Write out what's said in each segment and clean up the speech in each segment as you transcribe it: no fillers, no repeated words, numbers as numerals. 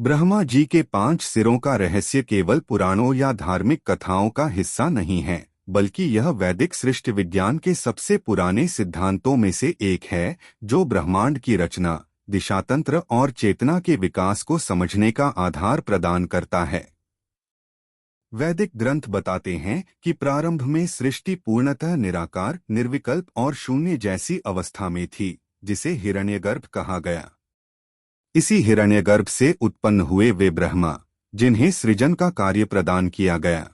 ब्रह्मा जी के 5 सिरों का रहस्य केवल पुराणों या धार्मिक कथाओं का हिस्सा नहीं है, बल्कि यह वैदिक सृष्टि विज्ञान के सबसे पुराने सिद्धांतों में से एक है, जो ब्रह्मांड की रचना, दिशातंत्र और चेतना के विकास को समझने का आधार प्रदान करता है। वैदिक ग्रंथ बताते हैं कि प्रारंभ में सृष्टि पूर्णतः निराकार, निर्विकल्प और शून्य जैसी अवस्था में थी, जिसे हिरण्यगर्भ कहा गया। इसी हिरण्यगर्भ से उत्पन्न हुए वे ब्रह्मा, जिन्हें सृजन का कार्य प्रदान किया गया।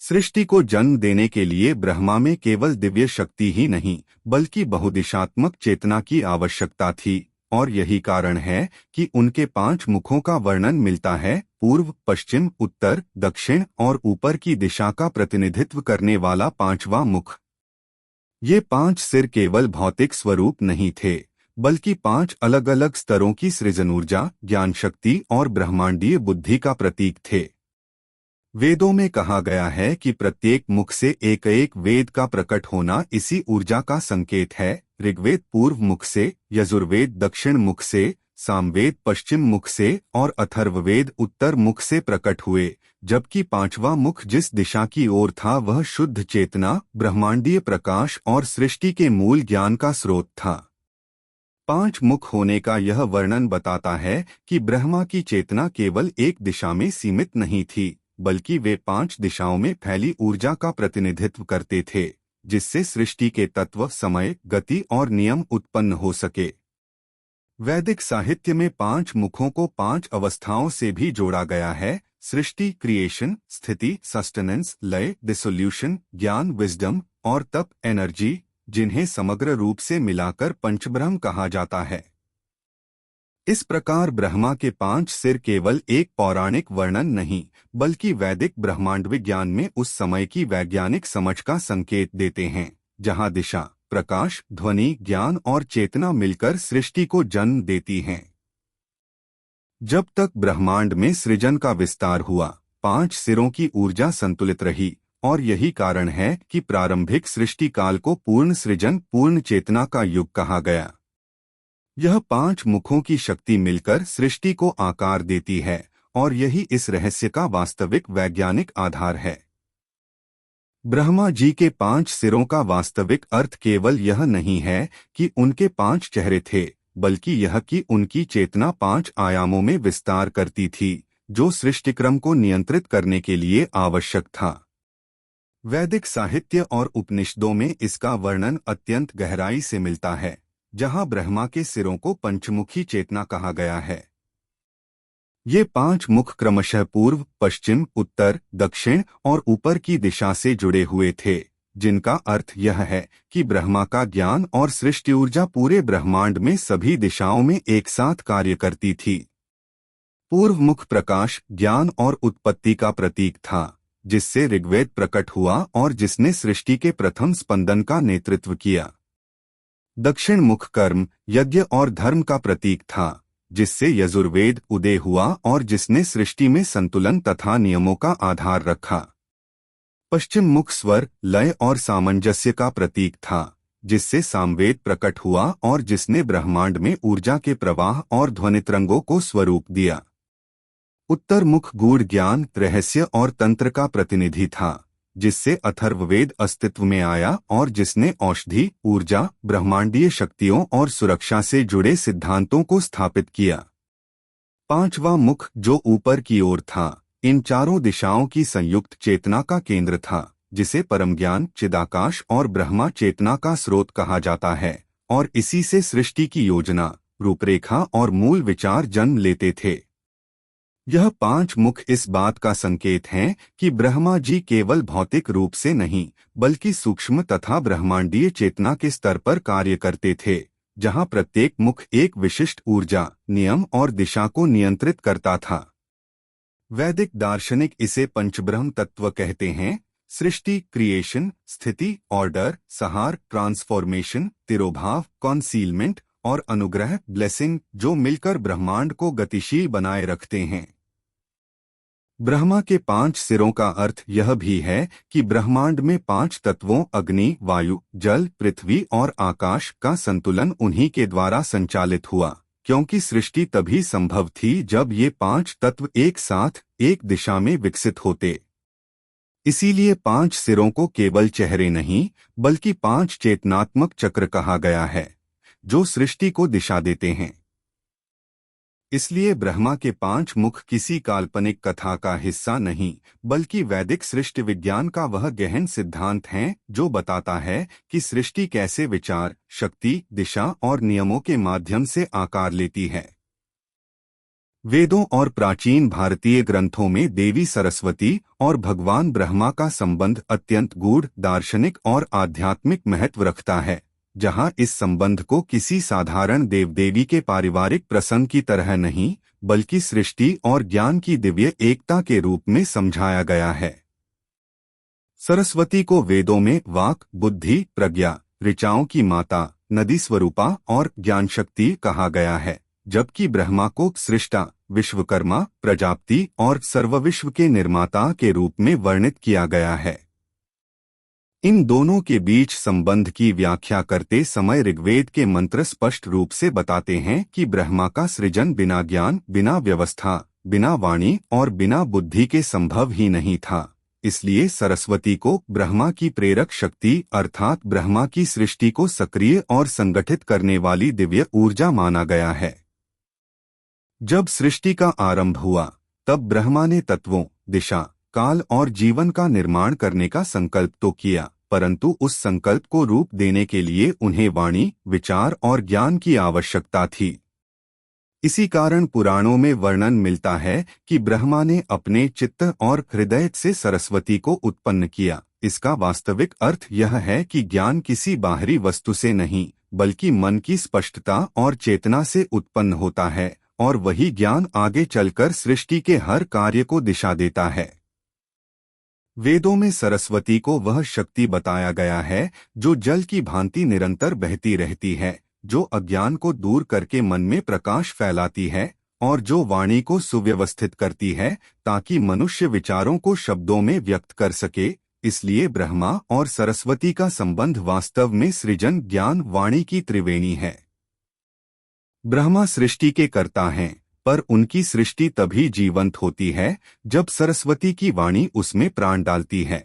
सृष्टि को जन्म देने के लिए ब्रह्मा में केवल दिव्य शक्ति ही नहीं, बल्कि बहुदिशात्मक चेतना की आवश्यकता थी, और यही कारण है कि उनके 5 मुखों का वर्णन मिलता है। पूर्व, पश्चिम, उत्तर, दक्षिण और ऊपर की दिशा का प्रतिनिधित्व करने वाला 5वां मुख। ये 5 सिर केवल भौतिक स्वरूप नहीं थे, बल्कि 5 अलग अलग स्तरों की सृजन ऊर्जा, ज्ञान शक्ति और ब्रह्मांडीय बुद्धि का प्रतीक थे। वेदों में कहा गया है कि प्रत्येक मुख से एक एक वेद का प्रकट होना इसी ऊर्जा का संकेत है। ऋग्वेद पूर्व मुख से, यजुर्वेद दक्षिण मुख से, सामवेद पश्चिम मुख से और अथर्ववेद उत्तर मुख से प्रकट हुए, जबकि 5वां मुख जिस दिशा की ओर था वह शुद्ध चेतना, ब्रह्मांडीय प्रकाश और सृष्टि के मूल ज्ञान का स्रोत था। 5 मुख होने का यह वर्णन बताता है कि ब्रह्मा की चेतना केवल एक दिशा में सीमित नहीं थी, बल्कि वे 5 दिशाओं में फैली ऊर्जा का प्रतिनिधित्व करते थे, जिससे सृष्टि के तत्व, समय, गति और नियम उत्पन्न हो सके। वैदिक साहित्य में 5 मुखों को 5 अवस्थाओं से भी जोड़ा गया है: सृष्टि, क्रिएशन, स्थिति, सस्टेनेंस, लय, डिसोल्यूशन, ज्ञान, विजडम और तप, एनर्जी, जिन्हें समग्र रूप से मिलाकर पंचब्रह्म कहा जाता है। इस प्रकार ब्रह्मा के 5 सिर केवल एक पौराणिक वर्णन नहीं, बल्कि वैदिक ब्रह्मांड विज्ञान में उस समय की वैज्ञानिक समझ का संकेत देते हैं, जहां दिशा, प्रकाश, ध्वनि, ज्ञान और चेतना मिलकर सृष्टि को जन्म देती हैं। जब तक ब्रह्मांड में सृजन का विस्तार हुआ, 5 सिरों की ऊर्जा संतुलित रही, और यही कारण है कि प्रारंभिक सृष्टि काल को पूर्ण सृजन, पूर्ण चेतना का युग कहा गया। यह 5 मुखों की शक्ति मिलकर सृष्टि को आकार देती है, और यही इस रहस्य का वास्तविक वैज्ञानिक आधार है। ब्रह्मा जी के 5 सिरों का वास्तविक अर्थ केवल यह नहीं है कि उनके 5 चेहरे थे, बल्कि यह कि उनकी चेतना 5 आयामों में विस्तार करती थी, जो सृष्टिक्रम को नियंत्रित करने के लिए आवश्यक था। वैदिक साहित्य और उपनिषदों में इसका वर्णन अत्यंत गहराई से मिलता है, जहां ब्रह्मा के सिरों को पंचमुखी चेतना कहा गया है। ये 5 मुख क्रमशः पूर्व, पश्चिम, उत्तर, दक्षिण और ऊपर की दिशा से जुड़े हुए थे, जिनका अर्थ यह है कि ब्रह्मा का ज्ञान और सृष्टि ऊर्जा पूरे ब्रह्मांड में सभी दिशाओं में एक साथ कार्य करती थी। पूर्व मुख प्रकाश, ज्ञान और उत्पत्ति का प्रतीक था, जिससे ऋग्वेद प्रकट हुआ और जिसने सृष्टि के प्रथम स्पंदन का नेतृत्व किया। दक्षिण मुख कर्म, यज्ञ और धर्म का प्रतीक था, जिससे यजुर्वेद उदय हुआ और जिसने सृष्टि में संतुलन तथा नियमों का आधार रखा। पश्चिम मुख स्वर, लय और सामंजस्य का प्रतीक था, जिससे सामवेद प्रकट हुआ और जिसने ब्रह्मांड में ऊर्जा के प्रवाह और ध्वनितरंगों को स्वरूप दिया। उत्तर मुख गूढ़ ज्ञान, रहस्य और तंत्र का प्रतिनिधि था, जिससे अथर्ववेद अस्तित्व में आया और जिसने औषधि, ऊर्जा, ब्रह्मांडीय शक्तियों और सुरक्षा से जुड़े सिद्धांतों को स्थापित किया। 5वां मुख, जो ऊपर की ओर था, इन चारों दिशाओं की संयुक्त चेतना का केंद्र था, जिसे परमज्ञान, चिदाकाश और ब्रह्मा चेतना का स्रोत कहा जाता है, और इसी से सृष्टि की योजना, रूपरेखा और मूल विचार जन्म लेते थे। यह 5 मुख इस बात का संकेत हैं कि ब्रह्मा जी केवल भौतिक रूप से नहीं, बल्कि सूक्ष्म तथा ब्रह्मांडीय चेतना के स्तर पर कार्य करते थे, जहां प्रत्येक मुख एक विशिष्ट ऊर्जा, नियम और दिशा को नियंत्रित करता था। वैदिक दार्शनिक इसे पंचब्रह्म तत्व कहते हैं: सृष्टि, क्रिएशन, स्थिति, ऑर्डर, संहार, ट्रांसफॉर्मेशन, तिरोभाव, कॉन्सीलमेंट और अनुग्रह, ब्लेसिंग, जो मिलकर ब्रह्मांड को गतिशील बनाए रखते हैं। ब्रह्मा के 5 सिरों का अर्थ यह भी है कि ब्रह्मांड में 5 तत्वों अग्नि, वायु, जल, पृथ्वी और आकाश का संतुलन उन्हीं के द्वारा संचालित हुआ, क्योंकि सृष्टि तभी संभव थी जब ये 5 तत्व एक साथ एक दिशा में विकसित होते। इसीलिए 5 सिरों को केवल चेहरे नहीं बल्कि 5 चेतनात्मक चक्र कहा गया है, जो सृष्टि को दिशा देते हैं। इसलिए ब्रह्मा के 5 मुख किसी काल्पनिक कथा का हिस्सा नहीं बल्कि वैदिक सृष्टि विज्ञान का वह गहन सिद्धांत है जो बताता है कि सृष्टि कैसे विचार, शक्ति, दिशा और नियमों के माध्यम से आकार लेती है। वेदों और प्राचीन भारतीय ग्रंथों में देवी सरस्वती और भगवान ब्रह्मा का संबंध अत्यंत गूढ़, दार्शनिक और आध्यात्मिक महत्व रखता है, जहां इस संबंध को किसी साधारण देव देवी के पारिवारिक प्रसंग की तरह नहीं बल्कि सृष्टि और ज्ञान की दिव्य एकता के रूप में समझाया गया है। सरस्वती को वेदों में वाक, बुद्धि, प्रज्ञा, ऋचाओं की माता, नदी स्वरूपा और ज्ञान शक्ति कहा गया है, जबकि ब्रह्मा को सृष्टा, विश्वकर्मा, प्रजापति और सर्वविश्व के निर्माता के रूप में वर्णित किया गया है। इन दोनों के बीच संबंध की व्याख्या करते समय ऋग्वेद के मंत्र स्पष्ट रूप से बताते हैं कि ब्रह्मा का सृजन बिना ज्ञान, बिना व्यवस्था, बिना वाणी और बिना बुद्धि के संभव ही नहीं था। इसलिए सरस्वती को ब्रह्मा की प्रेरक शक्ति अर्थात ब्रह्मा की सृष्टि को सक्रिय और संगठित करने वाली दिव्य ऊर्जा माना गया है। जब सृष्टि का आरंभ हुआ तब ब्रह्मा ने तत्वों, दिशा, काल और जीवन का निर्माण करने का संकल्प तो किया, परंतु उस संकल्प को रूप देने के लिए उन्हें वाणी, विचार और ज्ञान की आवश्यकता थी। इसी कारण पुराणों में वर्णन मिलता है कि ब्रह्मा ने अपने चित्त और हृदय से सरस्वती को उत्पन्न किया। इसका वास्तविक अर्थ यह है कि ज्ञान किसी बाहरी वस्तु से नहीं बल्कि मन की स्पष्टता और चेतना से उत्पन्न होता है और वही ज्ञान आगे चलकर सृष्टि के हर कार्य को दिशा देता है। वेदों में सरस्वती को वह शक्ति बताया गया है जो जल की भांति निरंतर बहती रहती है, जो अज्ञान को दूर करके मन में प्रकाश फैलाती है और जो वाणी को सुव्यवस्थित करती है ताकि मनुष्य विचारों को शब्दों में व्यक्त कर सके। इसलिए ब्रह्मा और सरस्वती का संबंध वास्तव में सृजन, ज्ञान, वाणी की त्रिवेणी है। ब्रह्मा सृष्टि के कर्ता हैं, पर उनकी सृष्टि तभी जीवंत होती है जब सरस्वती की वाणी उसमें प्राण डालती है।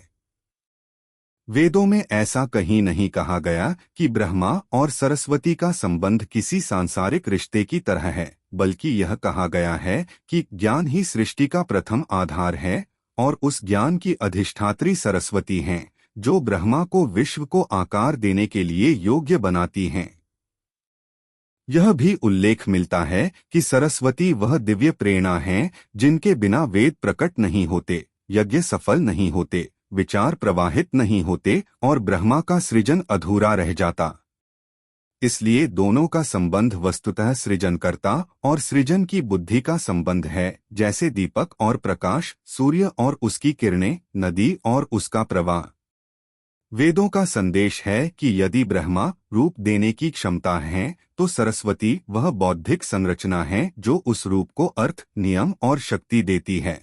वेदों में ऐसा कहीं नहीं कहा गया कि ब्रह्मा और सरस्वती का संबंध किसी सांसारिक रिश्ते की तरह है, बल्कि यह कहा गया है कि ज्ञान ही सृष्टि का प्रथम आधार है और उस ज्ञान की अधिष्ठात्री सरस्वती हैं, जो ब्रह्मा को विश्व को आकार देने के लिए योग्य बनाती हैं। यह भी उल्लेख मिलता है कि सरस्वती वह दिव्य प्रेरणा हैं जिनके बिना वेद प्रकट नहीं होते, यज्ञ सफल नहीं होते, विचार प्रवाहित नहीं होते और ब्रह्मा का सृजन अधूरा रह जाता। इसलिए दोनों का संबंध वस्तुतः सृजनकर्ता और सृजन की बुद्धि का संबंध है, जैसे दीपक और प्रकाश, सूर्य और उसकी किरणें, नदी और उसका प्रवाह। वेदों का संदेश है कि यदि ब्रह्मा रूप देने की क्षमता है तो सरस्वती वह बौद्धिक संरचना है जो उस रूप को अर्थ, नियम और शक्ति देती है।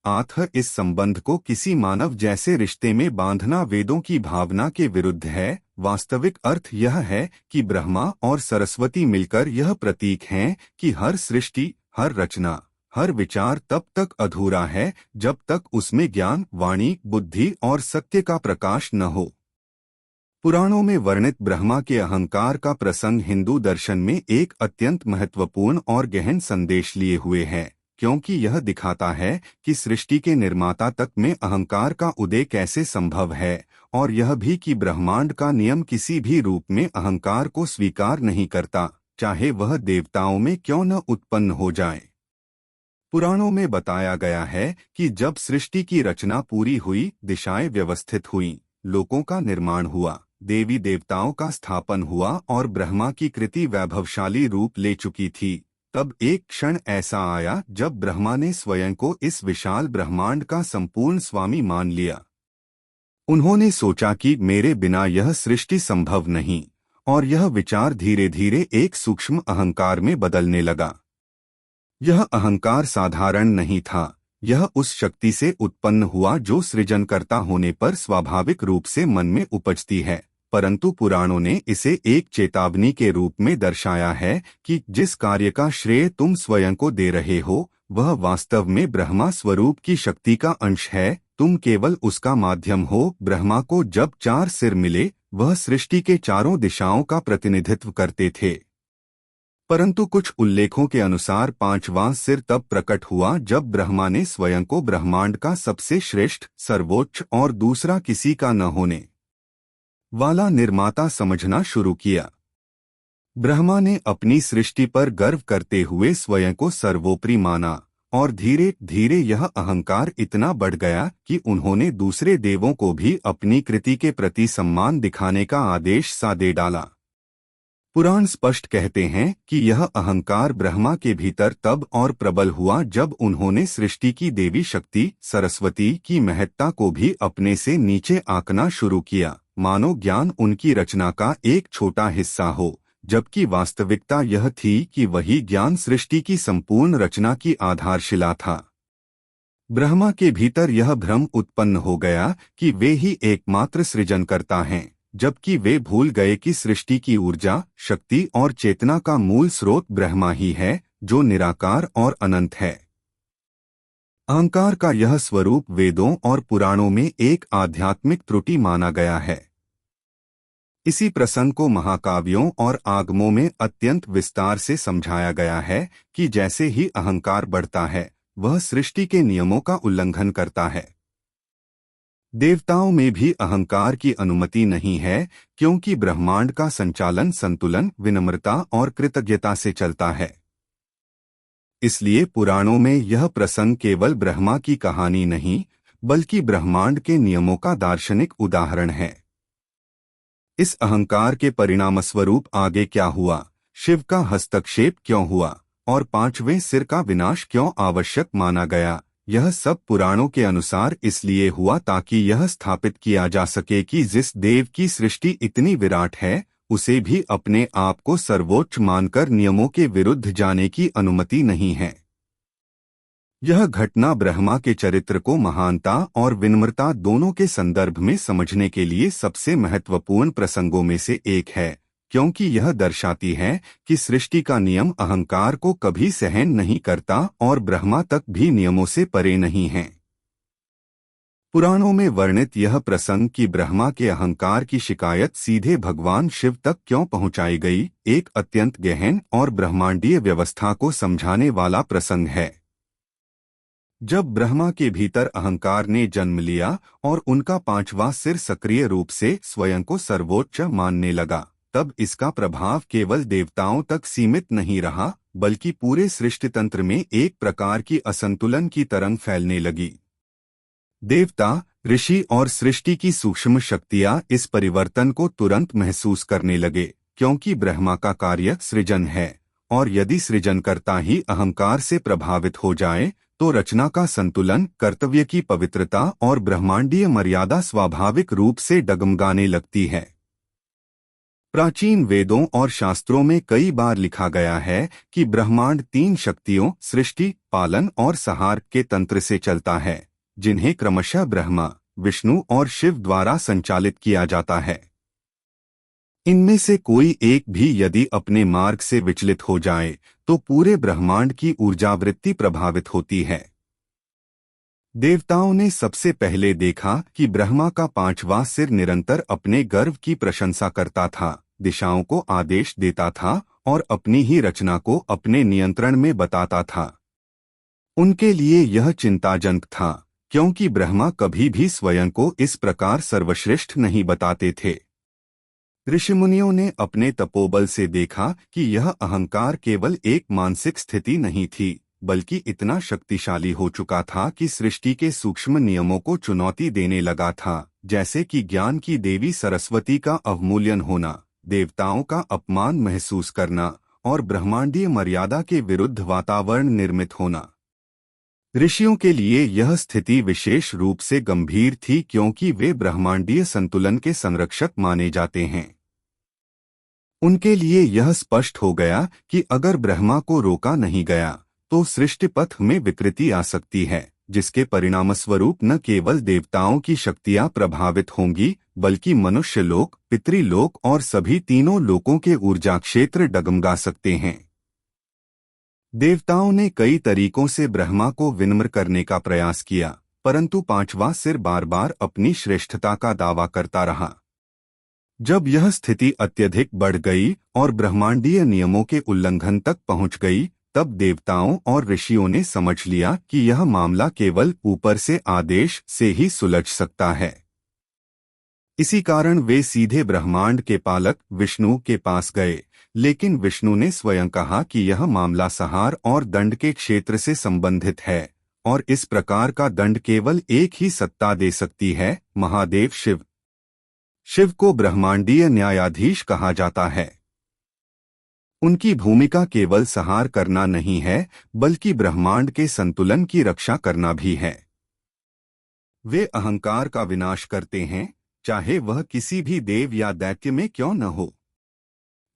अतः इस संबंध को किसी मानव जैसे रिश्ते में बांधना वेदों की भावना के विरुद्ध है। वास्तविक अर्थ यह है कि ब्रह्मा और सरस्वती मिलकर यह प्रतीक हैं कि हर सृष्टि, हर रचना, हर विचार तब तक अधूरा है जब तक उसमें ज्ञान, वाणी, बुद्धि और सत्य का प्रकाश न हो। पुराणों में वर्णित ब्रह्मा के अहंकार का प्रसंग हिंदू दर्शन में एक अत्यंत महत्वपूर्ण और गहन संदेश लिए हुए है, क्योंकि यह दिखाता है कि सृष्टि के निर्माता तक में अहंकार का उदय कैसे संभव है और यह भी कि ब्रह्मांड का नियम किसी भी रूप में अहंकार को स्वीकार नहीं करता, चाहे वह देवताओं में क्यों न उत्पन्न हो जाए। पुराणों में बताया गया है कि जब सृष्टि की रचना पूरी हुई, दिशाएं व्यवस्थित हुईं, लोकों का निर्माण हुआ, देवी देवताओं का स्थापन हुआ और ब्रह्मा की कृति वैभवशाली रूप ले चुकी थी, तब एक क्षण ऐसा आया जब ब्रह्मा ने स्वयं को इस विशाल ब्रह्मांड का संपूर्ण स्वामी मान लिया। उन्होंने सोचा कि मेरे बिना यह सृष्टि संभव नहीं, और यह विचार धीरे धीरे एक सूक्ष्म अहंकार में बदलने लगा। यह अहंकार साधारण नहीं था, यह उस शक्ति से उत्पन्न हुआ जो सृजनकर्ता होने पर स्वाभाविक रूप से मन में उपजती है। परंतु पुराणों ने इसे एक चेतावनी के रूप में दर्शाया है कि जिस कार्य का श्रेय तुम स्वयं को दे रहे हो वह वास्तव में ब्रह्मा स्वरूप की शक्ति का अंश है, तुम केवल उसका माध्यम हो। ब्रह्मा को जब 4 सिर मिले वह सृष्टि के चारों दिशाओं का प्रतिनिधित्व करते थे, परंतु कुछ उल्लेखों के अनुसार 5वां सिर तब प्रकट हुआ जब ब्रह्मा ने स्वयं को ब्रह्मांड का सबसे श्रेष्ठ, सर्वोच्च और दूसरा किसी का न होने वाला निर्माता समझना शुरू किया। ब्रह्मा ने अपनी सृष्टि पर गर्व करते हुए स्वयं को सर्वोपरि माना और धीरे धीरे यह अहंकार इतना बढ़ गया कि उन्होंने दूसरे देवों को भी अपनी कृति के प्रति सम्मान दिखाने का आदेश सा दे डाला। पुराण स्पष्ट कहते हैं कि यह अहंकार ब्रह्मा के भीतर तब और प्रबल हुआ जब उन्होंने सृष्टि की देवी शक्ति सरस्वती की महत्ता को भी अपने से नीचे आंकना शुरू किया, मानो ज्ञान उनकी रचना का एक छोटा हिस्सा हो, जबकि वास्तविकता यह थी कि वही ज्ञान सृष्टि की संपूर्ण रचना की आधारशिला था। ब्रह्मा के भीतर यह भ्रम उत्पन्न हो गया कि वे ही एकमात्र सृजनकर्ता हैं, जबकि वे भूल गए कि सृष्टि की ऊर्जा, शक्ति और चेतना का मूल स्रोत ब्रह्मा ही है, जो निराकार और अनंत है। अहंकार का यह स्वरूप वेदों और पुराणों में एक आध्यात्मिक त्रुटि माना गया है। इसी प्रसंग को महाकाव्यों और आगमों में अत्यंत विस्तार से समझाया गया है कि जैसे ही अहंकार बढ़ता है वह सृष्टि के नियमों का उल्लंघन करता है। देवताओं में भी अहंकार की अनुमति नहीं है, क्योंकि ब्रह्मांड का संचालन संतुलन, विनम्रता और कृतज्ञता से चलता है। इसलिए पुराणों में यह प्रसंग केवल ब्रह्मा की कहानी नहीं, बल्कि ब्रह्मांड के नियमों का दार्शनिक उदाहरण है। इस अहंकार के परिणामस्वरूप आगे क्या हुआ, शिव का हस्तक्षेप क्यों हुआ और 5वें सिर का विनाश क्यों आवश्यक माना गया, यह सब पुराणों के अनुसार इसलिए हुआ ताकि यह स्थापित किया जा सके कि जिस देव की सृष्टि इतनी विराट है उसे भी अपने आप को सर्वोच्च मानकर नियमों के विरुद्ध जाने की अनुमति नहीं है। यह घटना ब्रह्मा के चरित्र को महानता और विनम्रता दोनों के संदर्भ में समझने के लिए सबसे महत्वपूर्ण प्रसंगों में से एक है, क्योंकि यह दर्शाती है कि सृष्टि का नियम अहंकार को कभी सहन नहीं करता और ब्रह्मा तक भी नियमों से परे नहीं है। पुराणों में वर्णित यह प्रसंग कि ब्रह्मा के अहंकार की शिकायत सीधे भगवान शिव तक क्यों पहुंचाई गई, एक अत्यंत गहन और ब्रह्मांडीय व्यवस्था को समझाने वाला प्रसंग है। जब ब्रह्मा के भीतर अहंकार ने जन्म लिया और उनका 5वां सिर सक्रिय रूप से स्वयं को सर्वोच्च मानने लगा, तब इसका प्रभाव केवल देवताओं तक सीमित नहीं रहा, बल्कि पूरे सृष्टितंत्र में एक प्रकार की असंतुलन की तरंग फैलने लगी। देवता, ऋषि और सृष्टि की सूक्ष्म शक्तियां इस परिवर्तन को तुरंत महसूस करने लगे, क्योंकि ब्रह्मा का कार्य सृजन है, और यदि सृजनकर्ता ही अहंकार से प्रभावित हो जाए तो रचना का संतुलन, कर्तव्य की पवित्रता और ब्रह्मांडीय मर्यादा स्वाभाविक रूप से डगमगाने लगती है। प्राचीन वेदों और शास्त्रों में कई बार लिखा गया है कि ब्रह्मांड 3 शक्तियों सृष्टि, पालन और संहार के तंत्र से चलता है, जिन्हें क्रमशः ब्रह्मा, विष्णु और शिव द्वारा संचालित किया जाता है। इनमें से कोई एक भी यदि अपने मार्ग से विचलित हो जाए तो पूरे ब्रह्मांड की ऊर्जावृत्ति प्रभावित होती है। देवताओं ने सबसे पहले देखा कि ब्रह्मा का 5वां सिर निरंतर अपने गर्व की प्रशंसा करता था, दिशाओं को आदेश देता था और अपनी ही रचना को अपने नियंत्रण में बताता था। उनके लिए यह चिंताजनक था, क्योंकि ब्रह्मा कभी भी स्वयं को इस प्रकार सर्वश्रेष्ठ नहीं बताते थे। ऋषिमुनियों ने अपने तपोबल से देखा कि यह अहंकार केवल एक मानसिक स्थिति नहीं थी, बल्कि इतना शक्तिशाली हो चुका था कि सृष्टि के सूक्ष्म नियमों को चुनौती देने लगा था, जैसे कि ज्ञान की देवी सरस्वती का अवमूल्यन होना, देवताओं का अपमान महसूस करना और ब्रह्मांडीय मर्यादा के विरुद्ध वातावरण निर्मित होना। ऋषियों के लिए यह स्थिति विशेष रूप से गंभीर थी, क्योंकि वे ब्रह्मांडीय संतुलन के संरक्षक माने जाते हैं। उनके लिए यह स्पष्ट हो गया कि अगर ब्रह्मा को रोका नहीं गया तो सृष्टि पथ में विकृति आ सकती है, जिसके परिणामस्वरूप न केवल देवताओं की शक्तियां प्रभावित होंगी बल्कि मनुष्य लोक, पितृलोक और सभी तीनों लोकों के ऊर्जा क्षेत्र डगमगा सकते हैं। देवताओं ने कई तरीकों से ब्रह्मा को विनम्र करने का प्रयास किया, परंतु पांचवा सिर बार बार अपनी श्रेष्ठता का दावा करता रहा। जब यह स्थिति अत्यधिक बढ़ गई और ब्रह्मांडीय नियमों के उल्लंघन तक पहुंच गई, तब देवताओं और ऋषियों ने समझ लिया कि यह मामला केवल ऊपर से आदेश से ही सुलझ सकता है। इसी कारण वे सीधे ब्रह्मांड के पालक विष्णु के पास गए, लेकिन विष्णु ने स्वयं कहा कि यह मामला संहार और दंड के क्षेत्र से संबंधित है और इस प्रकार का दंड केवल एक ही सत्ता दे सकती है, महादेव शिव। शिव को ब्रह्मांडीय न्यायाधीश कहा जाता है। उनकी भूमिका केवल संहार करना नहीं है बल्कि ब्रह्मांड के संतुलन की रक्षा करना भी है। वे अहंकार का विनाश करते हैं, चाहे वह किसी भी देव या दैत्य में क्यों न हो।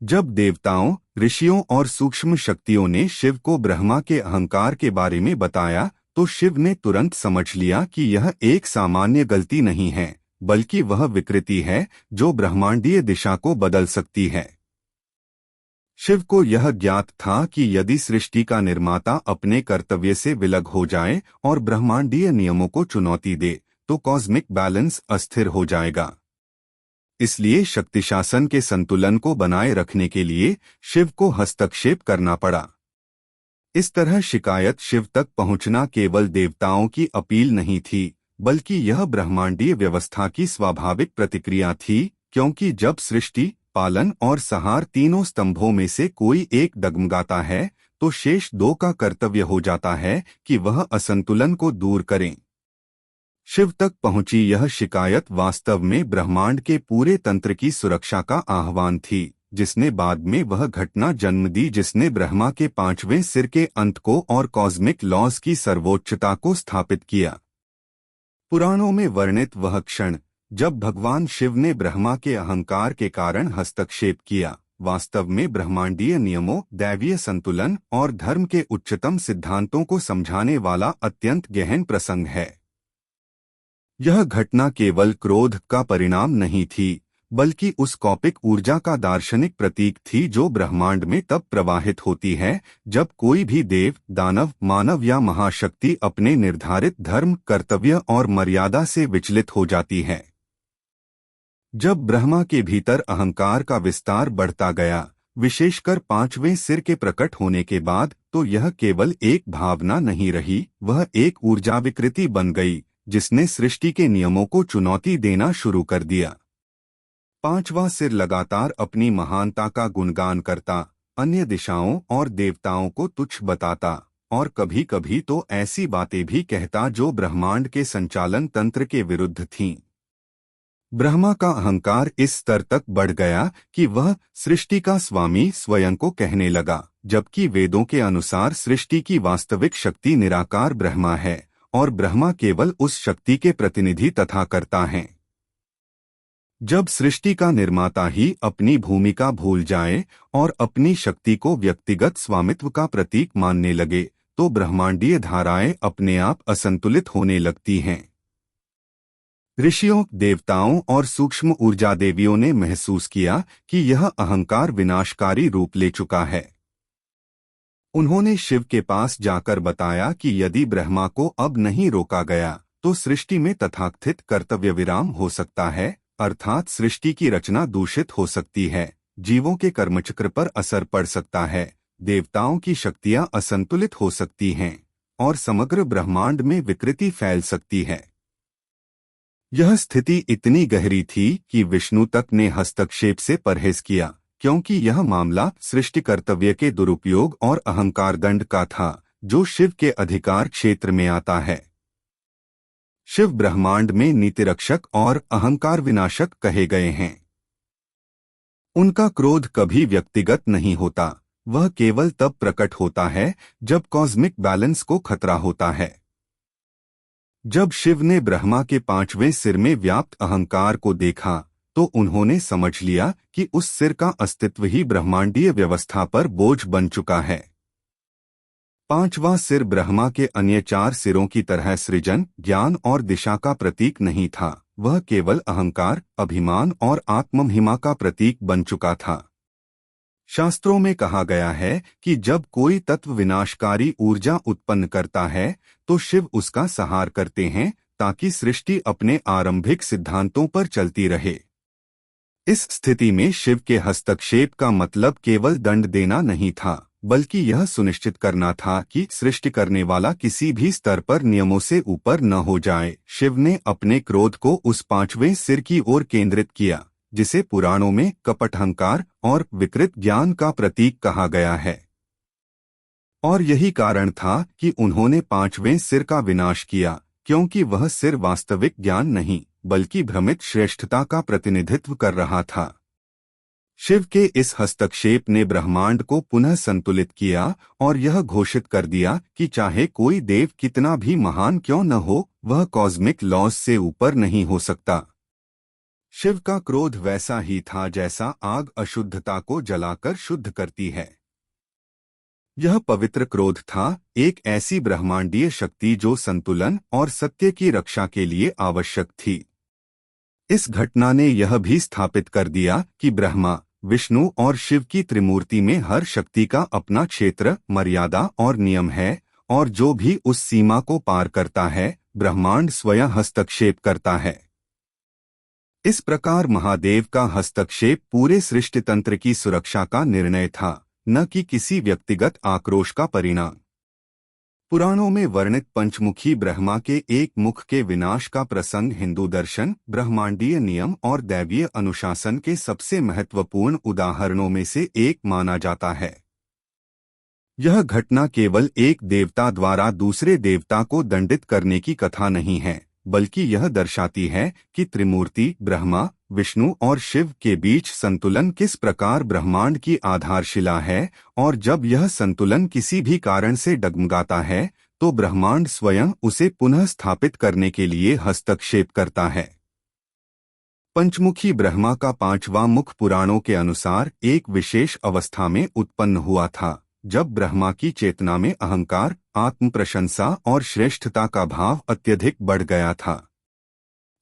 जब देवताओं, ऋषियों और सूक्ष्म शक्तियों ने शिव को ब्रह्मा के अहंकार के बारे में बताया तो शिव ने तुरंत समझ लिया कि यह एक सामान्य गलती नहीं है बल्कि वह विकृति है जो ब्रह्मांडीय दिशा को बदल सकती है। शिव को यह ज्ञात था कि यदि सृष्टि का निर्माता अपने कर्तव्य से विलग हो जाए और ब्रह्मांडीय नियमों को चुनौती दे तो कॉस्मिक बैलेंस अस्थिर हो जाएगा। इसलिए शक्तिशासन के संतुलन को बनाए रखने के लिए शिव को हस्तक्षेप करना पड़ा। इस तरह शिकायत शिव तक पहुंचना केवल देवताओं की अपील नहीं थी बल्कि यह ब्रह्मांडीय व्यवस्था की स्वाभाविक प्रतिक्रिया थी, क्योंकि जब सृष्टि, पालन और संहार तीनों स्तंभों में से कोई एक डगमगाता है तो शेष दो का कर्तव्य हो जाता है कि वह असंतुलन को दूर करें। शिव तक पहुंची यह शिकायत वास्तव में ब्रह्मांड के पूरे तंत्र की सुरक्षा का आह्वान थी, जिसने बाद में वह घटना जन्म दी जिसने ब्रह्मा के पांचवें सिर के अंत को और कॉस्मिक लॉज की सर्वोच्चता को स्थापित किया। पुराणों में वर्णित वह क्षण जब भगवान शिव ने ब्रह्मा के अहंकार के कारण हस्तक्षेप किया, वास्तव में ब्रह्मांडीय नियमों, दैवीय संतुलन और धर्म के उच्चतम सिद्धांतों को समझाने वाला अत्यंत गहन प्रसंग है। यह घटना केवल क्रोध का परिणाम नहीं थी बल्कि उस कौपिक ऊर्जा का दार्शनिक प्रतीक थी जो ब्रह्मांड में तब प्रवाहित होती है जब कोई भी देव, दानव, मानव या महाशक्ति अपने निर्धारित धर्म, कर्तव्य और मर्यादा से विचलित हो जाती है। जब ब्रह्मा के भीतर अहंकार का विस्तार बढ़ता गया, विशेषकर पांचवें सिर के प्रकट होने के बाद, तो यह केवल एक भावना नहीं रही, वह एक ऊर्जा विकृति बन गई जिसने सृष्टि के नियमों को चुनौती देना शुरू कर दिया। पांचवा सिर लगातार अपनी महानता का गुणगान करता, अन्य दिशाओं और देवताओं को तुच्छ बताता और कभी-कभी तो ऐसी बातें भी कहता जो ब्रह्मांड के संचालन तंत्र के विरुद्ध थीं। ब्रह्मा का अहंकार इस स्तर तक बढ़ गया कि वह सृष्टि का स्वामी स्वयं को कहने लगा, जबकि वेदों के अनुसार सृष्टि की वास्तविक शक्ति निराकार ब्रह्मा है और ब्रह्मा केवल उस शक्ति के प्रतिनिधि तथा कर्ता हैं। जब सृष्टि का निर्माता ही अपनी भूमिका भूल जाए और अपनी शक्ति को व्यक्तिगत स्वामित्व का प्रतीक मानने लगे तो ब्रह्मांडीय धाराएं अपने आप असंतुलित होने लगती हैं। ऋषियों, देवताओं और सूक्ष्म ऊर्जा देवियों ने महसूस किया कि यह अहंकार विनाशकारी रूप ले चुका है। उन्होंने शिव के पास जाकर बताया कि यदि ब्रह्मा को अब नहीं रोका गया तो सृष्टि में तथाकथित कर्तव्य विराम हो सकता है, अर्थात सृष्टि की रचना दूषित हो सकती है, जीवों के कर्मचक्र पर असर पड़ सकता है, देवताओं की शक्तियां असंतुलित हो सकती हैं और समग्र ब्रह्मांड में विकृति फैल सकती है। यह स्थिति इतनी गहरी थी कि विष्णु तक ने हस्तक्षेप से परहेज किया, क्योंकि यह मामला सृष्टि कर्तव्य के दुरुपयोग और अहंकार दंड का था जो शिव के अधिकार क्षेत्र में आता है। शिव ब्रह्मांड में नीतिरक्षक और अहंकार विनाशक कहे गए हैं। उनका क्रोध कभी व्यक्तिगत नहीं होता, वह केवल तब प्रकट होता है जब कॉस्मिक बैलेंस को खतरा होता है। जब शिव ने ब्रह्मा के पांचवें सिर में व्याप्त अहंकार को देखा तो उन्होंने समझ लिया कि उस सिर का अस्तित्व ही ब्रह्मांडीय व्यवस्था पर बोझ बन चुका है। पांचवां सिर ब्रह्मा के अन्य 4 सिरों की तरह सृजन, ज्ञान और दिशा का प्रतीक नहीं था। वह केवल अहंकार, अभिमान और आत्ममहिमा का प्रतीक बन चुका था। शास्त्रों में कहा गया है कि जब कोई तत्व विनाशकारी ऊर्जा उत्पन्न करता है तो शिव उसका संहार करते हैं ताकि सृष्टि अपने आरंभिक सिद्धांतों पर चलती रहे। इस स्थिति में शिव के हस्तक्षेप का मतलब केवल दंड देना नहीं था, बल्कि यह सुनिश्चित करना था कि सृष्टि करने वाला किसी भी स्तर पर नियमों से ऊपर न हो जाए। शिव ने अपने क्रोध को उस 5वें सिर की ओर केंद्रित किया, जिसे पुराणों में कपटहंकार और विकृत ज्ञान का प्रतीक कहा गया है। और यही कारण था कि उन्होंने 5वें सिर का विनाश किया, क्योंकि वह सिर वास्तविक ज्ञान नहीं बल्कि भ्रमित श्रेष्ठता का प्रतिनिधित्व कर रहा था। शिव के इस हस्तक्षेप ने ब्रह्मांड को पुनः संतुलित किया और यह घोषित कर दिया कि चाहे कोई देव कितना भी महान क्यों न हो, वह कॉस्मिक लॉज से ऊपर नहीं हो सकता। शिव का क्रोध वैसा ही था जैसा आग अशुद्धता को जलाकर शुद्ध करती है। यह पवित्र क्रोध था, एक ऐसी ब्रह्मांडीय शक्ति जो संतुलन और सत्य की रक्षा के लिए आवश्यक थी। इस घटना ने यह भी स्थापित कर दिया कि ब्रह्मा, विष्णु और शिव की त्रिमूर्ति में हर शक्ति का अपना क्षेत्र, मर्यादा और नियम है, और जो भी उस सीमा को पार करता है, ब्रह्मांड स्वयं हस्तक्षेप करता है। इस प्रकार महादेव का हस्तक्षेप पूरे सृष्टि तंत्र की सुरक्षा का निर्णय था, न कि किसी व्यक्तिगत आक्रोश का परिणाम। पुराणों में वर्णित पंचमुखी ब्रह्मा के एक मुख के विनाश का प्रसंग हिंदू दर्शन, ब्रह्मांडीय नियम और दैवीय अनुशासन के सबसे महत्वपूर्ण उदाहरणों में से एक माना जाता है। यह घटना केवल एक देवता द्वारा दूसरे देवता को दंडित करने की कथा नहीं है, बल्कि यह दर्शाती है कि त्रिमूर्ति ब्रह्मा, विष्णु और शिव के बीच संतुलन किस प्रकार ब्रह्मांड की आधारशिला है, और जब यह संतुलन किसी भी कारण से डगमगाता है तो ब्रह्मांड स्वयं उसे पुनः स्थापित करने के लिए हस्तक्षेप करता है। पंचमुखी ब्रह्मा का 5वां मुख पुराणों के अनुसार एक विशेष अवस्था में उत्पन्न हुआ था, जब ब्रह्मा की चेतना में अहंकार, आत्म प्रशंसा और श्रेष्ठता का भाव अत्यधिक बढ़ गया था।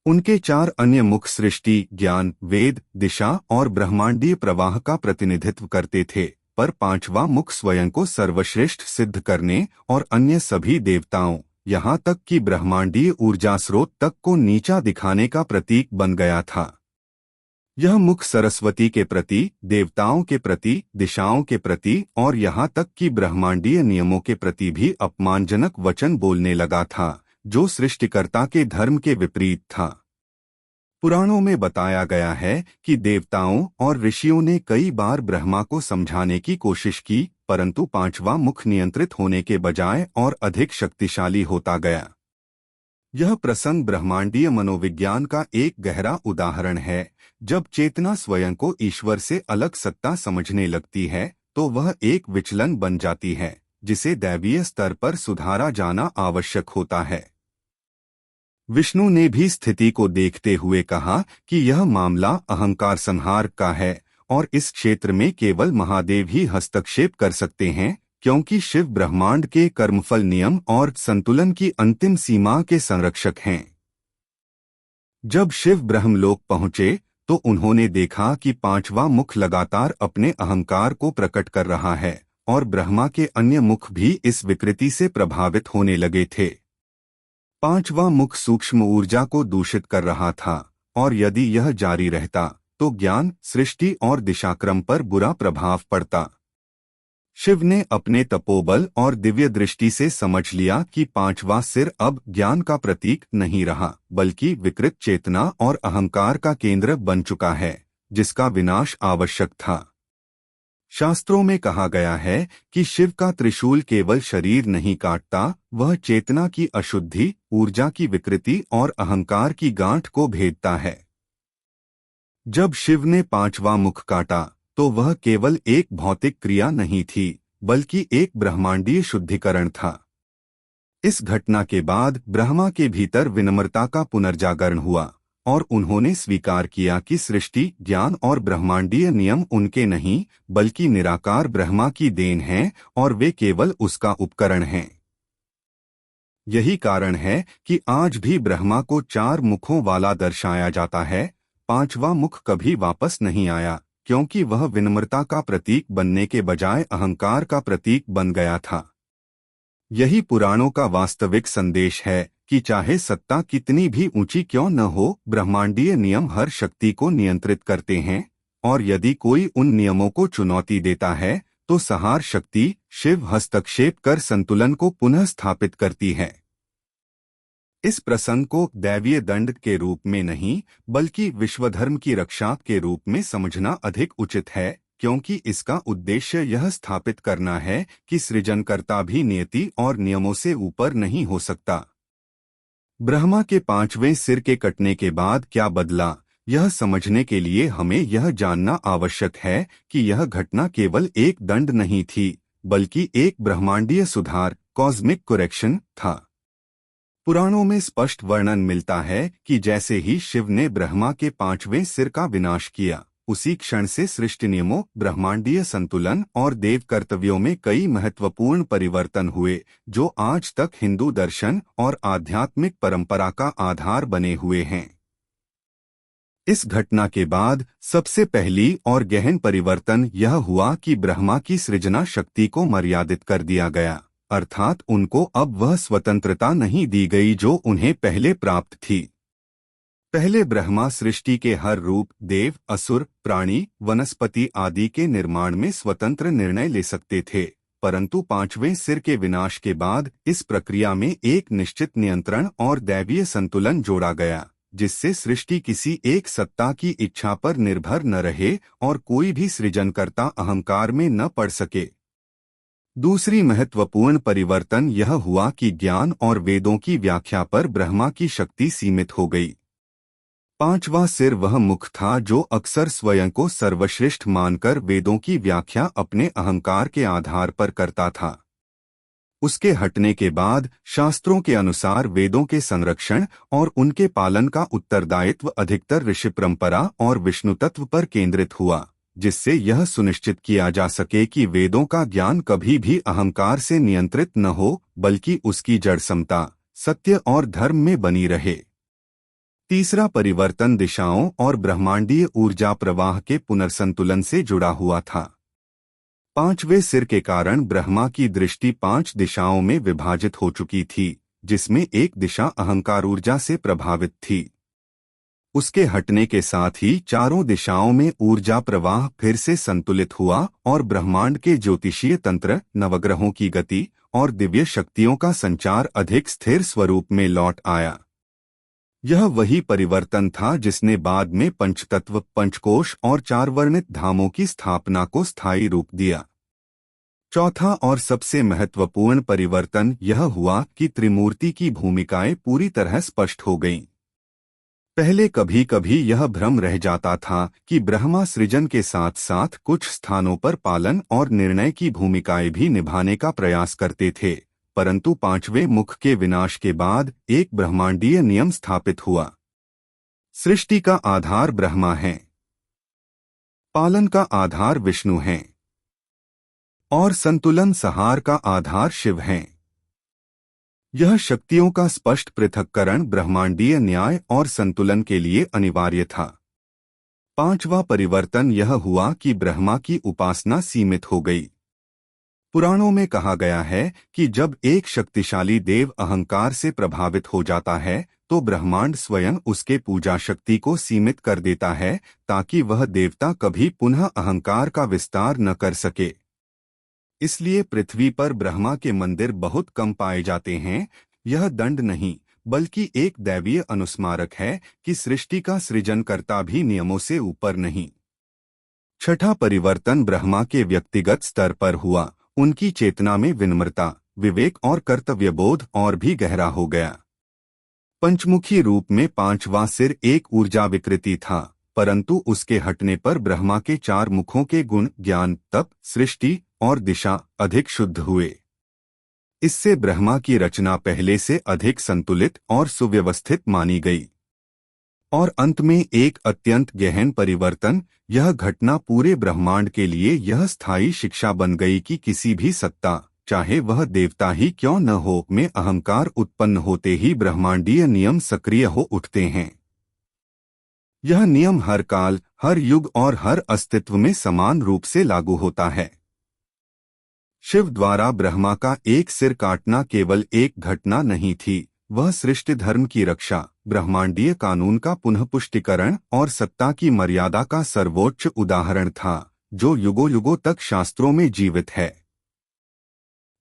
उनके 4 अन्य मुख सृष्टि, ज्ञान, वेद, दिशा और ब्रह्मांडीय प्रवाह का प्रतिनिधित्व करते थे, पर 5वां मुख स्वयं को सर्वश्रेष्ठ सिद्ध करने और अन्य सभी देवताओं, यहाँ तक कि ब्रह्मांडीय ऊर्जा स्रोत तक को नीचा दिखाने का प्रतीक बन गया था। यह मुख सरस्वती के प्रति, देवताओं के प्रति, दिशाओं के प्रति और यहाँ तक कि ब्रह्मांडीय नियमों के प्रति भी अपमानजनक वचन बोलने लगा था, जो सृष्टिकर्ता के धर्म के विपरीत था। पुराणों में बताया गया है कि देवताओं और ऋषियों ने कई बार ब्रह्मा को समझाने की कोशिश की, परंतु 5वां मुख नियंत्रित होने के बजाय और अधिक शक्तिशाली होता गया। यह प्रसंग ब्रह्मांडीय मनोविज्ञान का एक गहरा उदाहरण है। जब चेतना स्वयं को ईश्वर से अलग सत्ता समझने लगती है तो वह एक विचलन बन जाती है, जिसे दैवीय स्तर पर सुधारा जाना आवश्यक होता है। विष्णु ने भी स्थिति को देखते हुए कहा कि यह मामला अहंकार संहार का है और इस क्षेत्र में केवल महादेव ही हस्तक्षेप कर सकते हैं, क्योंकि शिव ब्रह्मांड के कर्मफल नियम और संतुलन की अंतिम सीमा के संरक्षक हैं। जब शिव ब्रह्मलोक पहुंचे तो उन्होंने देखा कि 5वां मुख लगातार अपने अहंकार को प्रकट कर रहा है और ब्रह्मा के अन्य मुख भी इस विकृति से प्रभावित होने लगे थे। 5वां मुख सूक्ष्म ऊर्जा को दूषित कर रहा था और यदि यह जारी रहता तो ज्ञान, सृष्टि और दिशाक्रम पर बुरा प्रभाव पड़ता। शिव ने अपने तपोबल और दिव्य दृष्टि से समझ लिया कि 5वां सिर अब ज्ञान का प्रतीक नहीं रहा, बल्कि विकृत चेतना और अहंकार का केंद्र बन चुका है, जिसका विनाश आवश्यक था। शास्त्रों में कहा गया है कि शिव का त्रिशूल केवल शरीर नहीं काटता, वह चेतना की अशुद्धि, ऊर्जा की विकृति और अहंकार की गांठ को भेदता है। जब शिव ने 5वां मुख काटा तो वह केवल एक भौतिक क्रिया नहीं थी, बल्कि एक ब्रह्मांडीय शुद्धिकरण था। इस घटना के बाद ब्रह्मा के भीतर विनम्रता का पुनर्जागरण हुआ और उन्होंने स्वीकार किया कि सृष्टि, ज्ञान और ब्रह्मांडीय नियम उनके नहीं बल्कि निराकार ब्रह्मा की देन हैं और वे केवल उसका उपकरण हैं। यही कारण है कि आज भी ब्रह्मा को 4 मुखों वाला दर्शाया जाता है। 5वां मुख कभी वापस नहीं आया, क्योंकि वह विनम्रता का प्रतीक बनने के बजाय अहंकार का प्रतीक बन गया था। यही पुराणों का वास्तविक संदेश है कि चाहे सत्ता कितनी भी ऊंची क्यों न हो, ब्रह्मांडीय नियम हर शक्ति को नियंत्रित करते हैं, और यदि कोई उन नियमों को चुनौती देता है तो संहार शक्ति शिव हस्तक्षेप कर संतुलन को पुनः स्थापित करती है। इस प्रसंग को दैवीय दंड के रूप में नहीं बल्कि विश्वधर्म की रक्षा के रूप में समझना अधिक उचित है, क्योंकि इसका उद्देश्य यह स्थापित करना है कि सृजनकर्ता भी नियति और नियमों से ऊपर नहीं हो सकता। ब्रह्मा के 5वें सिर के कटने के बाद क्या बदला, यह समझने के लिए हमें यह जानना आवश्यक है कि यह घटना केवल एक दंड नहीं थी बल्कि एक ब्रह्मांडीय सुधार, कॉस्मिक करेक्शन था। पुराणों में स्पष्ट वर्णन मिलता है कि जैसे ही शिव ने ब्रह्मा के 5वें सिर का विनाश किया, उसी क्षण से सृष्टि नियमों, ब्रह्मांडीय संतुलन और देव कर्तव्यों में कई महत्वपूर्ण परिवर्तन हुए, जो आज तक हिंदू दर्शन और आध्यात्मिक परंपरा का आधार बने हुए हैं। इस घटना के बाद सबसे पहली और गहन परिवर्तन यह हुआ कि ब्रह्मा की सृजना शक्ति को मर्यादित कर दिया गया, अर्थात उनको अब वह स्वतंत्रता नहीं दी गई जो उन्हें पहले प्राप्त थी। पहले ब्रह्मा सृष्टि के हर रूप, देव, असुर, प्राणी, वनस्पति आदि के निर्माण में स्वतंत्र निर्णय ले सकते थे, परंतु 5वें सिर के विनाश के बाद इस प्रक्रिया में एक निश्चित नियंत्रण और दैवीय संतुलन जोड़ा गया, जिससे सृष्टि किसी एक सत्ता की इच्छा पर निर्भर न रहे और कोई भी सृजनकर्ता अहंकार में न पड़ सके। दूसरी महत्वपूर्ण परिवर्तन यह हुआ कि ज्ञान और वेदों की व्याख्या पर ब्रह्मा की शक्ति सीमित हो गई। 5वां सिर वह मुख था जो अक्सर स्वयं को सर्वश्रेष्ठ मानकर वेदों की व्याख्या अपने अहंकार के आधार पर करता था। उसके हटने के बाद शास्त्रों के अनुसार वेदों के संरक्षण और उनके पालन का उत्तरदायित्व अधिकतर ऋषि परंपरा और विष्णु तत्व पर केंद्रित हुआ, जिससे यह सुनिश्चित किया जा सके कि वेदों का ज्ञान कभी भी अहंकार से नियंत्रित न हो बल्कि उसकी जड़ समता, सत्य और धर्म में बनी रहे। तीसरा परिवर्तन दिशाओं और ब्रह्मांडीय ऊर्जा प्रवाह के पुनर्संतुलन से जुड़ा हुआ था। 5वें सिर के कारण ब्रह्मा की दृष्टि 5 दिशाओं में विभाजित हो चुकी थी, जिसमें एक दिशा अहंकार ऊर्जा से प्रभावित थी। उसके हटने के साथ ही चारों दिशाओं में ऊर्जा प्रवाह फिर से संतुलित हुआ और ब्रह्मांड के ज्योतिषीय तंत्र, नवग्रहों की गति और दिव्य शक्तियों का संचार अधिक स्थिर स्वरूप में लौट आया। यह वही परिवर्तन था जिसने बाद में पंचतत्व, पंचकोश और 4 वर्णित धामों की स्थापना को स्थायी रूप दिया। चौथा और सबसे महत्वपूर्ण परिवर्तन यह हुआ कि त्रिमूर्ति की भूमिकाएं पूरी तरह स्पष्ट हो गईं। पहले कभी कभी यह भ्रम रह जाता था कि ब्रह्मा सृजन के साथ साथ कुछ स्थानों पर पालन और निर्णय की भूमिकाएं भी निभाने का प्रयास करते थे, परंतु 5वें मुख के विनाश के बाद एक ब्रह्मांडीय नियम स्थापित हुआ। सृष्टि का आधार ब्रह्मा है, पालन का आधार विष्णु है और संतुलन संहार का आधार शिव है। यह शक्तियों का स्पष्ट पृथक्करण ब्रह्मांडीय न्याय और संतुलन के लिए अनिवार्य था। 5वां परिवर्तन यह हुआ कि ब्रह्मा की उपासना सीमित हो गई। पुराणों में कहा गया है कि जब एक शक्तिशाली देव अहंकार से प्रभावित हो जाता है तो ब्रह्मांड स्वयं उसके पूजा शक्ति को सीमित कर देता है ताकि वह देवता कभी पुनः अहंकार का विस्तार न कर सके। इसलिए पृथ्वी पर ब्रह्मा के मंदिर बहुत कम पाए जाते हैं। यह दंड नहीं बल्कि एक दैवीय अनुस्मारक है कि सृष्टि का सृजनकर्ता भी नियमों से ऊपर नहीं। छठा परिवर्तन ब्रह्मा के व्यक्तिगत स्तर पर हुआ। उनकी चेतना में विनम्रता, विवेक और कर्तव्यबोध और भी गहरा हो गया। पंचमुखी रूप में 5वां सिर एक ऊर्जा विकृति था, परंतु उसके हटने पर ब्रह्मा के 4 मुखों के गुण, ज्ञान, तप, सृष्टि और दिशा अधिक शुद्ध हुए। इससे ब्रह्मा की रचना पहले से अधिक संतुलित और सुव्यवस्थित मानी गई। और अंत में एक अत्यंत गहन परिवर्तन। यह घटना पूरे ब्रह्मांड के लिए यह स्थायी शिक्षा बन गई कि किसी भी सत्ता, चाहे वह देवता ही क्यों न हो, में अहंकार उत्पन्न होते ही ब्रह्मांडीय नियम सक्रिय हो उठते हैं। यह नियम हर काल, हर युग और हर अस्तित्व में समान रूप से लागू होता है। शिव द्वारा ब्रह्मा का एक सिर काटना केवल एक घटना नहीं थी, वह सृष्टि धर्म की रक्षा, ब्रह्मांडीय कानून का पुनः पुष्टिकरण और सत्ता की मर्यादा का सर्वोच्च उदाहरण था, जो युगों युगों तक शास्त्रों में जीवित है।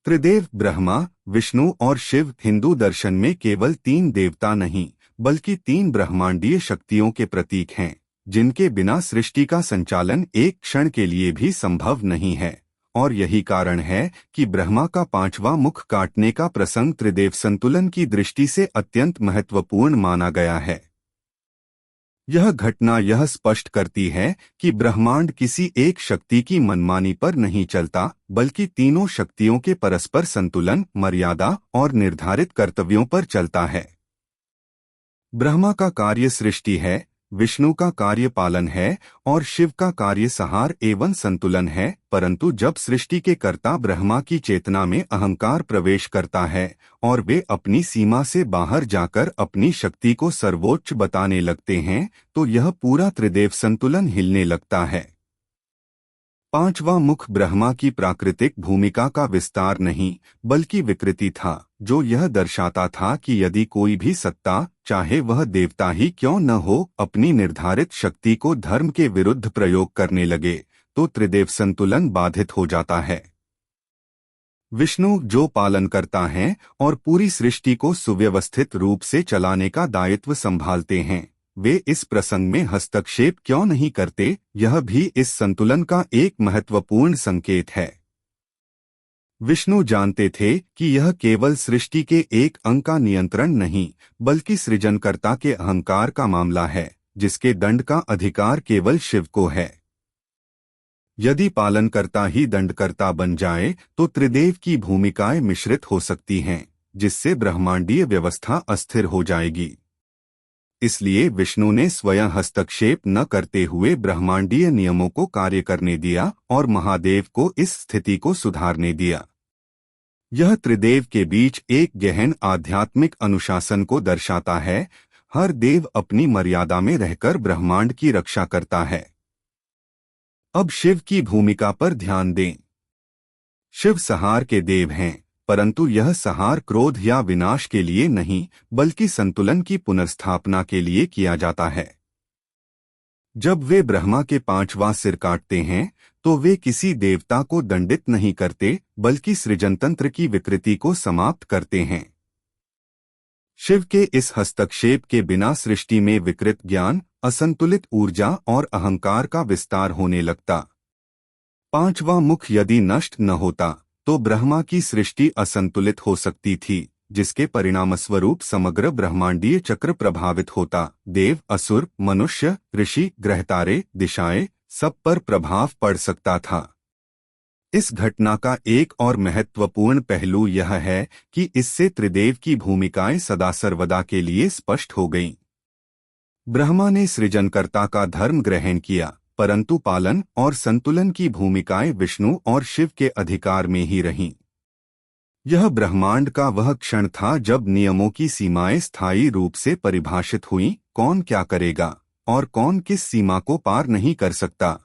त्रिदेव ब्रह्मा, विष्णु और शिव हिंदू दर्शन में केवल 3 देवता नहीं, बल्कि 3 ब्रह्मांडीय शक्तियों के प्रतीक हैं, जिनके बिना सृष्टि का संचालन एक क्षण के लिए भी संभव नहीं है। और यही कारण है कि ब्रह्मा का 5वां मुख काटने का प्रसंग त्रिदेव संतुलन की दृष्टि से अत्यंत महत्वपूर्ण माना गया है। यह घटना यह स्पष्ट करती है कि ब्रह्मांड किसी एक शक्ति की मनमानी पर नहीं चलता, बल्कि तीनों शक्तियों के परस्पर संतुलन, मर्यादा और निर्धारित कर्तव्यों पर चलता है। ब्रह्मा का कार्य सृष्टि है, विष्णु का कार्य पालन है और शिव का कार्य संहार एवं संतुलन है। परंतु जब सृष्टि के कर्ता ब्रह्मा की चेतना में अहंकार प्रवेश करता है और वे अपनी सीमा से बाहर जाकर अपनी शक्ति को सर्वोच्च बताने लगते हैं, तो यह पूरा त्रिदेव संतुलन हिलने लगता है। 5वां मुख ब्रह्मा की प्राकृतिक भूमिका का विस्तार नहीं, बल्कि विकृति था, जो यह दर्शाता था कि यदि कोई भी सत्ता, चाहे वह देवता ही क्यों न हो, अपनी निर्धारित शक्ति को धर्म के विरुद्ध प्रयोग करने लगे, तो त्रिदेव संतुलन बाधित हो जाता है। विष्णु जो पालन करता है और पूरी सृष्टि को सुव्यवस्थित रूप से चलाने का दायित्व संभालते हैं, वे इस प्रसंग में हस्तक्षेप क्यों नहीं करते, यह भी इस संतुलन का एक महत्वपूर्ण संकेत है। विष्णु जानते थे कि यह केवल सृष्टि के एक अंग का नियंत्रण नहीं, बल्कि सृजनकर्ता के अहंकार का मामला है, जिसके दंड का अधिकार केवल शिव को है। यदि पालनकर्ता ही दंडकर्ता बन जाए, तो त्रिदेव की भूमिकाएं मिश्रित हो सकती हैं, जिससे ब्रह्मांडीय व्यवस्था अस्थिर हो जाएगी। इसलिए विष्णु ने स्वयं हस्तक्षेप न करते हुए ब्रह्मांडीय नियमों को कार्य करने दिया और महादेव को इस स्थिति को सुधारने दिया। यह त्रिदेव के बीच एक गहन आध्यात्मिक अनुशासन को दर्शाता है। हर देव अपनी मर्यादा में रहकर ब्रह्मांड की रक्षा करता है। अब शिव की भूमिका पर ध्यान दें। शिव संहार के देव हैं, परंतु यह संहार क्रोध या विनाश के लिए नहीं, बल्कि संतुलन की पुनर्स्थापना के लिए किया जाता है। जब वे ब्रह्मा के 5वां सिर काटते हैं, तो वे किसी देवता को दंडित नहीं करते, बल्कि सृजनतंत्र की विकृति को समाप्त करते हैं। शिव के इस हस्तक्षेप के बिना सृष्टि में विकृत ज्ञान, असंतुलित ऊर्जा और अहंकार का विस्तार होने लगता। 5वां मुख यदि नष्ट न होता, तो ब्रह्मा की सृष्टि असंतुलित हो सकती थी, जिसके परिणामस्वरूप समग्र ब्रह्मांडीय चक्र प्रभावित होता। देव, असुर, मनुष्य, ऋषि, ग्रहतारे, दिशाएं, सब पर प्रभाव पड़ सकता था। इस घटना का एक और महत्वपूर्ण पहलू यह है कि इससे त्रिदेव की भूमिकाएं सदा सर्वदा के लिए स्पष्ट हो गईं। ब्रह्मा ने सृजनकर्ता का धर्म ग्रहण किया, परंतु पालन और संतुलन की भूमिकाएं विष्णु और शिव के अधिकार में ही रहीं। यह ब्रह्मांड का वह क्षण था जब नियमों की सीमाएं स्थायी रूप से परिभाषित हुईं, कौन क्या करेगा और कौन किस सीमा को पार नहीं कर सकता।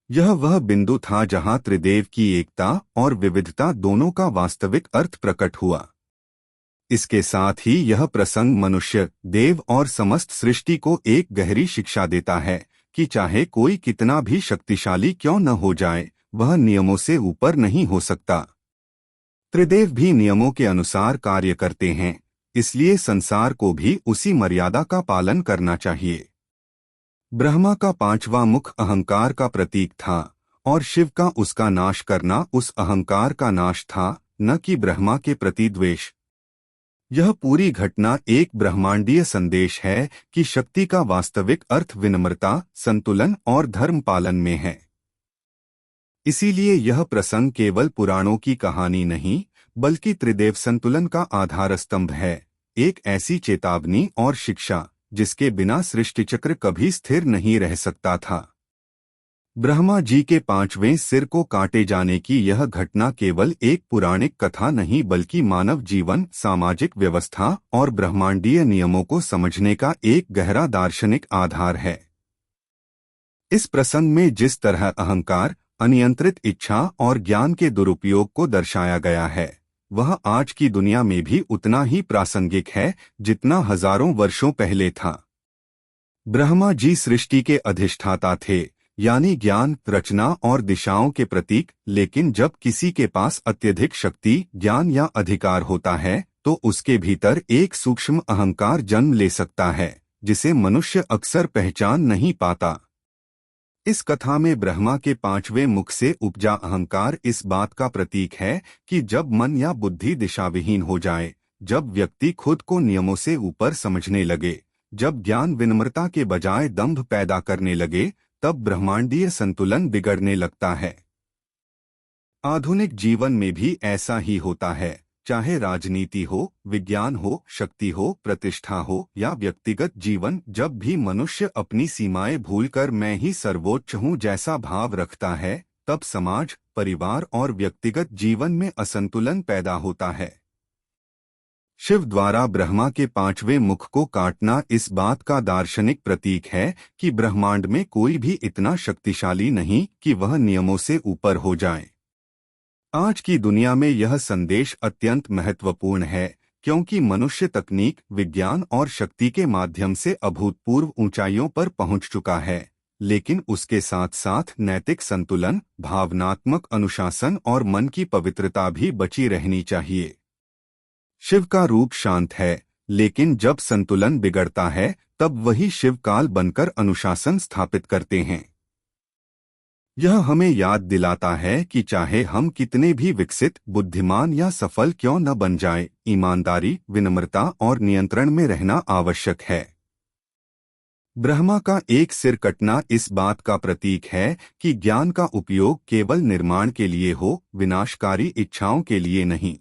यह वह बिंदु था जहां त्रिदेव की एकता और विविधता दोनों का वास्तविक अर्थ प्रकट हुआ। इसके साथ ही यह प्रसंग मनुष्य, देव और समस्त सृष्टि को एक गहरी शिक्षा देता है कि चाहे कोई कितना भी शक्तिशाली क्यों न हो जाए, वह नियमों से ऊपर नहीं हो सकता। त्रिदेव भी नियमों के अनुसार कार्य करते हैं, इसलिए संसार को भी उसी मर्यादा का पालन करना चाहिए। ब्रह्मा का 5वां मुख अहंकार का प्रतीक था और शिव का उसका नाश करना उस अहंकार का नाश था, न कि ब्रह्मा के प्रति द्वेष। यह पूरी घटना एक ब्रह्मांडीय संदेश है कि शक्ति का वास्तविक अर्थ विनम्रता, संतुलन और धर्म पालन में है। इसीलिए यह प्रसंग केवल पुराणों की कहानी नहीं, बल्कि त्रिदेव संतुलन का आधार स्तंभ है, एक ऐसी चेतावनी और शिक्षा जिसके बिना सृष्टिचक्र कभी स्थिर नहीं रह सकता था। ब्रह्मा जी के 5वें सिर को काटे जाने की यह घटना केवल एक पौराणिक कथा नहीं बल्कि मानव जीवन, सामाजिक व्यवस्था और ब्रह्मांडीय नियमों को समझने का एक गहरा दार्शनिक आधार है। इस प्रसंग में जिस तरह अहंकार, अनियंत्रित इच्छा और ज्ञान के दुरुपयोग को दर्शाया गया है, वह आज की दुनिया में भी उतना ही प्रासंगिक है जितना हजारों वर्षों पहले था। ब्रह्मा जी सृष्टि के अधिष्ठाता थे, यानी ज्ञान, रचना और दिशाओं के प्रतीक, लेकिन जब किसी के पास अत्यधिक शक्ति, ज्ञान या अधिकार होता है तो उसके भीतर एक सूक्ष्म अहंकार जन्म ले सकता है, जिसे मनुष्य अक्सर पहचान नहीं पाता। इस कथा में ब्रह्मा के 5वें मुख से उपजा अहंकार इस बात का प्रतीक है कि जब मन या बुद्धि दिशाविहीन हो जाए, जब व्यक्ति खुद को नियमों से ऊपर समझने लगे, जब ज्ञान विनम्रता के बजाय दंभ पैदा करने लगे, तब ब्रह्मांडीय संतुलन बिगड़ने लगता है। आधुनिक जीवन में भी ऐसा ही होता है, चाहे राजनीति हो, विज्ञान हो, शक्ति हो, प्रतिष्ठा हो या व्यक्तिगत जीवन। जब भी मनुष्य अपनी सीमाएं भूलकर मैं ही सर्वोच्च हूँ जैसा भाव रखता है, तब समाज, परिवार और व्यक्तिगत जीवन में असंतुलन पैदा होता है। शिव द्वारा ब्रह्मा के 5वें मुख को काटना इस बात का दार्शनिक प्रतीक है कि ब्रह्मांड में कोई भी इतना शक्तिशाली नहीं कि वह नियमों से ऊपर हो जाए। आज की दुनिया में यह संदेश अत्यंत महत्वपूर्ण है, क्योंकि मनुष्य तकनीक, विज्ञान और शक्ति के माध्यम से अभूतपूर्व ऊंचाइयों पर पहुंच चुका है, लेकिन उसके साथ साथ नैतिक संतुलन, भावनात्मक अनुशासन और मन की पवित्रता भी बची रहनी चाहिए। शिव का रूप शांत है, लेकिन जब संतुलन बिगड़ता है तब वही शिव काल बनकर अनुशासन स्थापित करते हैं। यह हमें याद दिलाता है कि चाहे हम कितने भी विकसित, बुद्धिमान या सफल क्यों न बन जाएं, ईमानदारी, विनम्रता और नियंत्रण में रहना आवश्यक है। ब्रह्मा का एक सिर कटना इस बात का प्रतीक है कि ज्ञान का उपयोग केवल निर्माण के लिए हो, विनाशकारी इच्छाओं के लिए नहीं।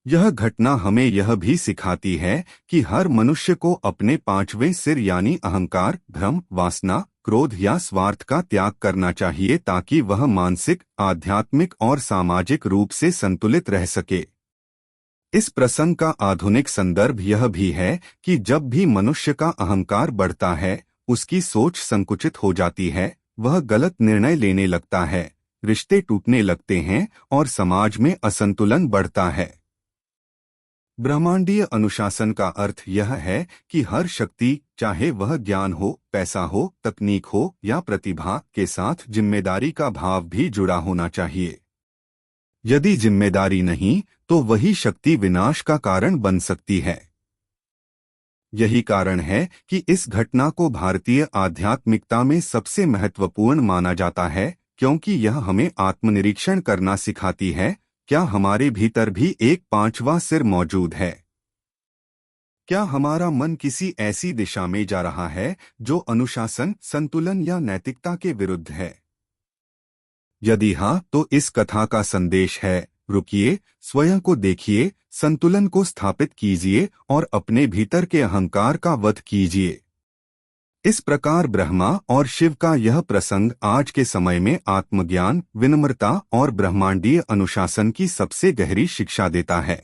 यह घटना हमें यह भी सिखाती है कि हर मनुष्य को अपने 5वें सिर यानी अहंकार, भ्रम, वासना, क्रोध या स्वार्थ का त्याग करना चाहिए ताकि वह मानसिक, आध्यात्मिक और सामाजिक रूप से संतुलित रह सके। इस प्रसंग का आधुनिक संदर्भ यह भी है कि जब भी मनुष्य का अहंकार बढ़ता है, उसकी सोच संकुचित हो जाती है, वह गलत निर्णय लेने लगता है, रिश्ते टूटने लगते हैं और समाज में असंतुलन बढ़ता है। ब्रह्मांडीय अनुशासन का अर्थ यह है कि हर शक्ति, चाहे वह ज्ञान हो, पैसा हो, तकनीक हो या प्रतिभा, के साथ जिम्मेदारी का भाव भी जुड़ा होना चाहिए। यदि जिम्मेदारी नहीं तो वही शक्ति विनाश का कारण बन सकती है। यही कारण है कि इस घटना को भारतीय आध्यात्मिकता में सबसे महत्वपूर्ण माना जाता है, क्योंकि यह हमें आत्मनिरीक्षण करना सिखाती है। क्या हमारे भीतर भी एक 5वां सिर मौजूद है? क्या हमारा मन किसी ऐसी दिशा में जा रहा है जो अनुशासन, संतुलन या नैतिकता के विरुद्ध है? यदि हाँ, तो इस कथा का संदेश है, रुकिए, स्वयं को देखिए, संतुलन को स्थापित कीजिए और अपने भीतर के अहंकार का वध कीजिए। इस प्रकार ब्रह्मा और शिव का यह प्रसंग आज के समय में आत्मज्ञान, विनम्रता और ब्रह्मांडीय अनुशासन की सबसे गहरी शिक्षा देता है।